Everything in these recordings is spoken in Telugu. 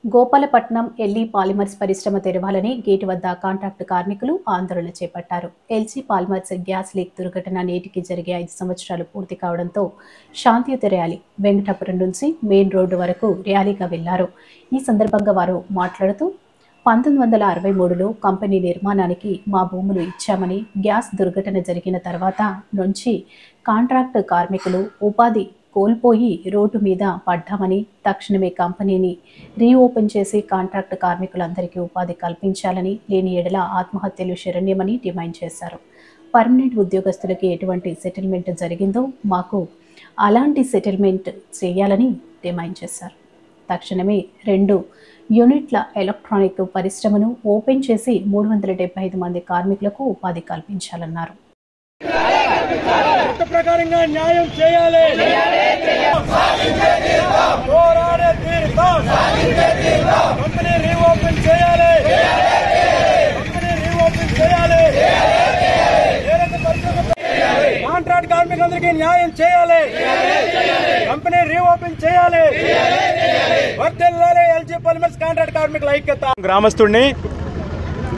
గోపాలపట్నం ఎల్జీ పాలిమర్స్ పరిశ్రమ తెరవాలని గేటు వద్ద కాంట్రాక్టు కార్మికులు ఆందోళన చేపట్టారు. ఎల్జీ పాలిమర్స్ గ్యాస్ లీక్ దుర్ఘటన నేటికి జరిగే 5 సంవత్సరాలు పూర్తి కావడంతో శాంతియుత ర్యాలీ వెంకటాపురం నుంచి మెయిన్ రోడ్డు వరకు ర్యాలీగా వెళ్లారు. ఈ సందర్భంగా వారు మాట్లాడుతూ 1963లో కంపెనీ నిర్మాణానికి మా భూములు ఇచ్చామని, గ్యాస్ దుర్ఘటన జరిగిన తర్వాత నుంచి కాంట్రాక్టు కార్మికులు ఉపాధి కోల్పోయి రోడ్డు మీద పడ్డామని, తక్షణమే కంపెనీని రీఓపెన్ చేసి కాంట్రాక్టు కార్మికులందరికీ ఉపాధి కల్పించాలని, లేని ఎడల ఆత్మహత్యలు శరణ్యమని డిమాండ్ చేశారు. పర్మనెంట్ ఉద్యోగస్తులకి ఎటువంటి సెటిల్మెంట్ జరిగిందో మాకు అలాంటి సెటిల్మెంట్ చేయాలని డిమాండ్ చేశారు. తక్షణమే 2 యూనిట్ల ఎలక్ట్రానిక్ పరిశ్రమను ఓపెన్ చేసి 375 మంది కార్మికులకు ఉపాధి కల్పించాలన్నారు. ప్రకారంగా న్యాయం చేయాలి. కంపెనీ రీఓపెన్ చేయాలి. కాంట్రాక్ట్ కార్మికులందరికీ న్యాయం చేయాలి. కంపెనీ రీఓపెన్ చేయాలి. వర్ధిల్లాలి ఎల్జీ పాలిమర్స్ కాంట్రాక్ట్ కార్మికుల ఐక్యత. గ్రామస్తుడిని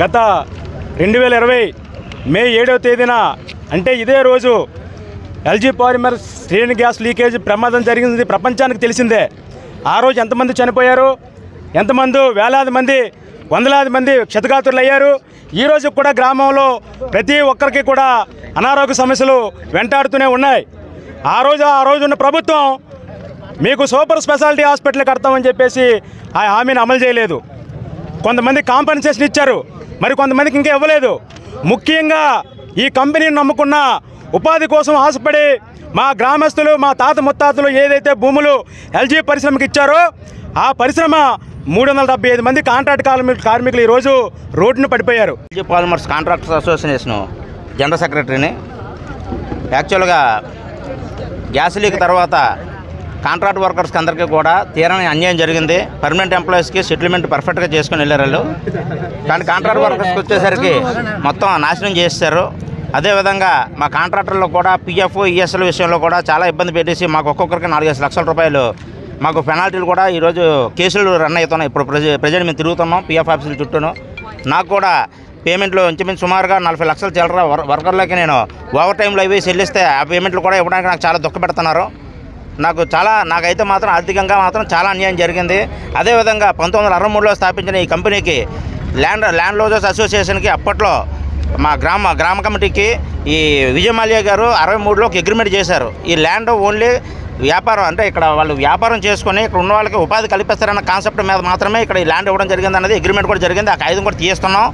గత 2020 మే 7వ తేదీన అంటే ఇదే రోజు ఎల్జీ పాలిమర్స్ శ్రేణి గ్యాస్ లీకేజ్ ప్రమాదం జరిగింది ప్రపంచానికి తెలిసిందే. ఆ రోజు ఎంతమంది చనిపోయారు, ఎంతమంది వేలాది మంది వందలాది మంది క్షతగాత్రులు అయ్యారు. ఈరోజు కూడా గ్రామంలో ప్రతి ఒక్కరికి కూడా అనారోగ్య సమస్యలు వెంటాడుతూనే ఉన్నాయి. ఆ రోజు ఉన్న ప్రభుత్వం మీకు సూపర్ స్పెషాలిటీ హాస్పిటల్ కడతామని చెప్పేసి ఆ హామీని అమలు చేయలేదు. కొంతమంది కాంపెన్సేషన్ ఇచ్చారు, మరి కొంతమందికి ఇంకా ఇవ్వలేదు. ముఖ్యంగా ఈ కంపెనీని నమ్ముకున్న ఉపాధి కోసం ఆశపడి మా గ్రామస్తులు, మా తాత ముత్తాతలు ఏదైతే భూములు ఎల్జీ పరిశ్రమకి ఇచ్చారో ఆ పరిశ్రమ 375 మంది కాంట్రాక్ట్ కార్మికులు ఈరోజు రోడ్డును పడిపోయారు. LG polymers contractors association general సెక్రటరీని. యాక్చువల్గా గ్యాస్ లీక్ తర్వాత కాంట్రాక్ట్ వర్కర్స్కి అందరికీ కూడా తీరని అన్యాయం జరిగింది. పర్మనెంట్ ఎంప్లాయీస్కి సెటిల్మెంట్ పర్ఫెక్ట్గా చేసుకుని వెళ్ళారు వాళ్ళు. కానీ కాంట్రాక్ట్ వర్కర్స్కి వచ్చేసరికి మొత్తం నాశనం చేస్తారు. అదేవిధంగా మా కాంట్రాక్టర్లో కూడా పిఎఫ్, ఈఎస్ఎల్ విషయంలో కూడా చాలా ఇబ్బంది పెట్టేసి మాకు ఒక్కొక్కరికి 4-5 లక్షల రూపాయలు మాకు పెనాల్టీలు కూడా ఈరోజు కేసులు రన్ అవుతున్నాయి. ఇప్పుడు ప్రజెంట్ మేము తిరుగుతున్నాం పిఎఫ్ ఆఫీసుల చుట్టూను. నాకు కూడా పేమెంట్లు ఇంచుమించు సుమారుగా 40 లక్షలు చిల్లర వర్కర్లకి నేను ఓవర్ టైంలో అవి చెల్లిస్తే ఆ పేమెంట్లు కూడా ఇవ్వడానికి నాకు చాలా దుఃఖపెడుతున్నారు. నాకైతే మాత్రం ఆర్థికంగా మాత్రం చాలా అన్యాయం జరిగింది. అదేవిధంగా 1963లో స్థాపించిన ఈ కంపెనీకి ల్యాండ్ లోజర్స్ అసోసియేషన్కి అప్పట్లో మా గ్రామ కమిటీకి ఈ విజయమాల్య గారు 63లో ఒక అగ్రిమెంట్ చేశారు. ఈ ల్యాండ్ ఓన్లీ వ్యాపారం అంటే ఇక్కడ వాళ్ళు వ్యాపారం చేసుకొని ఇక్కడ ఉన్న వాళ్ళకి ఉపాధి కల్పిస్తారన్న కాన్సెప్ట్ మీద మాత్రమే ఇక్కడ ఈ ల్యాండ్ ఇవ్వడం జరిగింది అన్నది అగ్రిమెంట్ కూడా జరిగింది. ఆ కాగితం కూడా తీస్తున్నాం.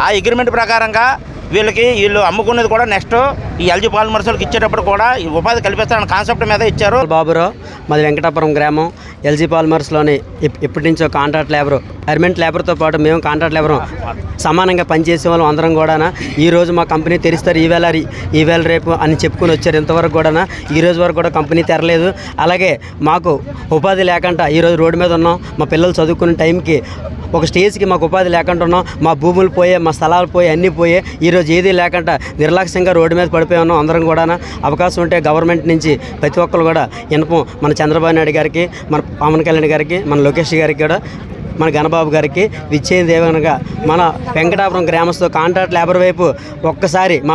ఆ అగ్రిమెంట్ ప్రకారంగా వీళ్ళు అమ్ముకునేది కూడా నెక్స్ట్ ఈ ఎల్జీ పాలిమర్స్ వాళ్ళకి ఇచ్చేటప్పుడు కూడా ఈ ఉపాధి కల్పిస్తారన్న కాన్సెప్ట్ మీద ఇచ్చారు. బాబురావు, మాది వెంకటాపురం గ్రామం. ఎల్జీ పాలిమర్స్లోని ఇప్పటి నుంచో కాంట్రాక్ట్ లేబరు, పర్మనెంట్ లేబర్తో పాటు మేము కాంట్రాక్ట్ లేబరు సమానంగా పనిచేసే వాళ్ళం అందరం కూడా ఈరోజు మా కంపెనీ తెరిస్తారు ఈవేళ రేపు అని చెప్పుకొని వచ్చారు. ఇంతవరకు కూడా ఈరోజు వరకు కూడా కంపెనీ తెరలేదు. అలాగే మాకు ఉపాధి లేకుండా ఈరోజు రోడ్డు మీద ఉన్నాం. మా పిల్లలు చదువుకునే టైంకి ఒక స్టేజ్కి మాకు ఉపాధి లేకుండా ఉన్నాం. మా భూములు పోయే, మా స్థలాలు పోయి, అన్నీ పోయే ఈరోజు ఏదీ లేకుండా నిర్లక్ష్యంగా రోడ్డు మీద పడిపోయి ఉన్నాం అందరం కూడా. అవకాశం ఉంటే గవర్నమెంట్ నుంచి ప్రతి ఒక్కరు కూడా ఇన్ఫాం మన చంద్రబాబు నాయుడు గారికి, మన పవన్ కళ్యాణ్ గారికి, మన లోకేష్ గారికి కూడా, మన గణబాబు గారికి విచ్చేది ఏమనగా మన వెంకటాపురం గ్రామస్తులు కాంట్రాక్ట్ లేబర్ వైపు ఒక్కసారి మా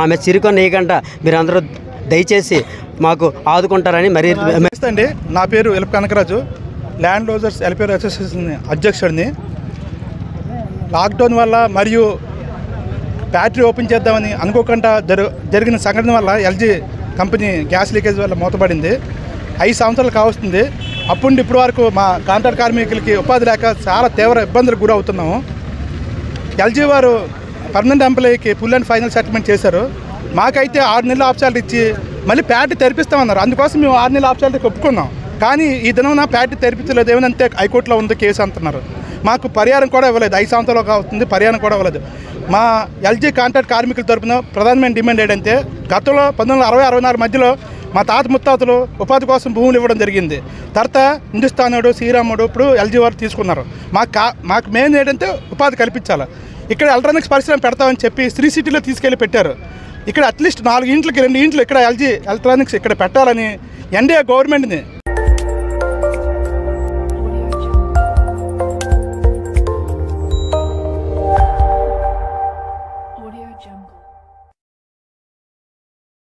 మీద చిరుకొని వేయకుండా మీరందరూ దయచేసి మాకు ఆదుకుంటారని మరీ అండి. నా పేరు Elupu Kanakaraju, land losers welfare association అధ్యక్షుడిని. లాక్డౌన్ వల్ల మరియు ఫ్యాక్టరీ ఓపెన్ చేద్దామని అనుకోకుండా జరిగిన సంఘటన వల్ల ఎల్జీ కంపెనీ గ్యాస్ లీకేజ్ వల్ల మూతపడింది. 5 సంవత్సరాలు కావస్తుంది. అప్పుడు ఇప్పటి వరకు మా కాంట్రాక్ట్ కార్మికులకి ఉపాధి లేక చాలా తీవ్ర ఇబ్బందులకు గురవుతున్నాము. ఎల్జీ వారు పర్మనెంట్ ఎంప్లాయీకి ఫుల్ అండ్ ఫైనల్ సెటిల్మెంట్ చేశారు. మాకైతే 6 నెలల ఆప్షాలిటీ ఇచ్చి మళ్ళీ ఫ్యాక్టరీ తెరిపిస్తామన్నారు. అందుకోసం మేము 6 నెలల ఆప్షాలిటీకి ఒప్పుకున్నాం. కానీ ఈ దినం ఫ్యాక్టరీ తెరిపించలేదు, ఏమంటే హైకోర్టులో ఉంది కేసు అంటున్నారు. మాకు పరిహారం కూడా ఇవ్వలేదు. 5 సంవత్సరాలు అవుతుంది, పరిహారం కూడా ఇవ్వలేదు. మా ఎల్జీ కాంట్రాక్ట్ కార్మికుల తరఫున ప్రధానమైన డిమాండ్ ఏంటంటే గతంలో 1960-64 మధ్యలో మా తాత ముత్తాతలు ఉపాధి కోసం భూములు ఇవ్వడం జరిగింది. తర్వాత హిందుస్థానుడు, శ్రీరాముడు, ఇప్పుడు ఎల్జీ వారు తీసుకున్నారు. మాకు మెయిన్ ఏంటంటే ఉపాధి కల్పించాలి. ఇక్కడ ఎలక్ట్రానిక్స్ పరిశ్రమ పెడతామని చెప్పి శ్రీ సిటీలో తీసుకెళ్ళి పెట్టారు. ఇక్కడ అట్లీస్ట్ 4 ఇంట్లకి 2 ఇంట్లు ఇక్కడ ఎల్జీ ఎలక్ట్రానిక్స్ ఇక్కడ పెట్టాలని ఎన్డీఏ గవర్నమెంట్ని న్యూస్.